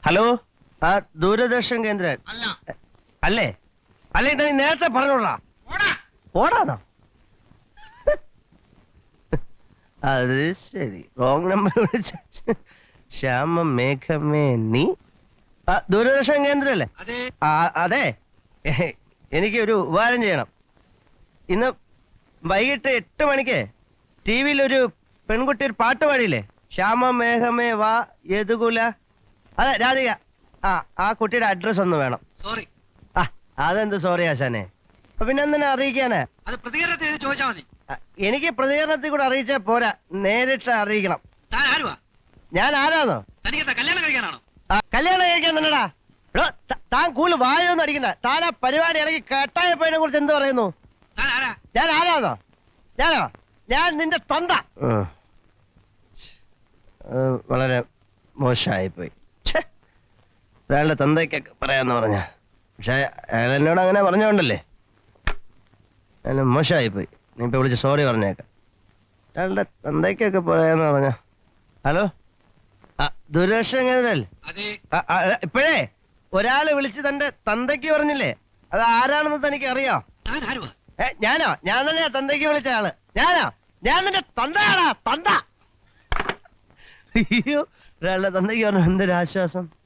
Hello, ആ ദൂരദർശൻ കേന്ദ്രൻ അല്ലേ? അല്ലേ നീ നേരത്തെ പറഞ്ഞോളാ. ഓടാന്നോ? അത് ശരി, റോങ് നമ്പർ വിളിച്ച. ശ്യാമ മേഘമേ നീ ദൂരദർശൻ കേന്ദ്രല്ലേ? അതെ, എനിക്ക് ഒരു ഉപകാരം ചെയ്യണം. ഇന്ന് വൈകിട്ട് 8 മണിക്ക് TV-യിൽ ഒരു പെൺകുട്ടി ഒരു പാട്ട് പാടിയില്ലേ? ശ്യാമ മേഘമേ വാ യദുകുല. അതെ, രാധിക. ആ കുട്ടിയുടെ അഡ്രസ് ഒന്ന് വേണം. സോറി. അതെന്ത് സോറി ആശാനെ? പിന്നെ എന്തിനാ അറിയിക്കാനേ? എനിക്ക് പ്രതികരണത്തിൽ കൂടെ അറിയിച്ചാ പോരാ, നേരിട്ട് അറിയിക്കണം. ഞാൻ ആരാന്നോ? കല്യാണം കഴിക്കാൻ തന്നെടാ. താൻ കൂടുതൽ വായൊന്നും അടിക്കണ്ട. താൻ ആ പരിപാടി ഇറങ്ങി കേട്ടായപ്പോതിനെ കുറിച്ച് എന്ത് പറയുന്നു? ഞാൻ ആരാന്നോ? ഞാൻ നിന്റെ തന്ത. വളരെ മോശമായിപ്പോയി. ഒരാളുടെ തന്തയ്ക്കൊക്കെ പറയാന്ന് പറഞ്ഞ, പക്ഷെ അയാൾ എന്നോട് അങ്ങനെ പറഞ്ഞോണ്ടല്ലേ മോശമായിപ്പോയി. നീ ഇപ്പൊ വിളിച്ച് സോറി പറഞ്ഞേക്കാം. ഒരാളുടെ തന്തയ്ക്കൊക്കെ പറയാന്ന് പറഞ്ഞ. ഹലോ, ദൂരദർശൻ കേന്ദ്രല്ലേ? ഇപ്പോഴേ ഒരാള് വിളിച്ച് തന്റെ തന്തയ്ക്ക് പറഞ്ഞില്ലേ? അത് ആരാണെന്ന് തനിക്ക് അറിയോ? ഞാനോ? ഞാൻ തന്നെയാ തന്തയ്ക്ക് വിളിച്ച ആള്. ഞാൻ നിന്റെ തന്തയാടാ, തന്ത. അയ്യോ, ഒരാളുടെ തന്തയ്ക്ക് പറഞ്ഞു. എന്തൊരാശ്വാസം.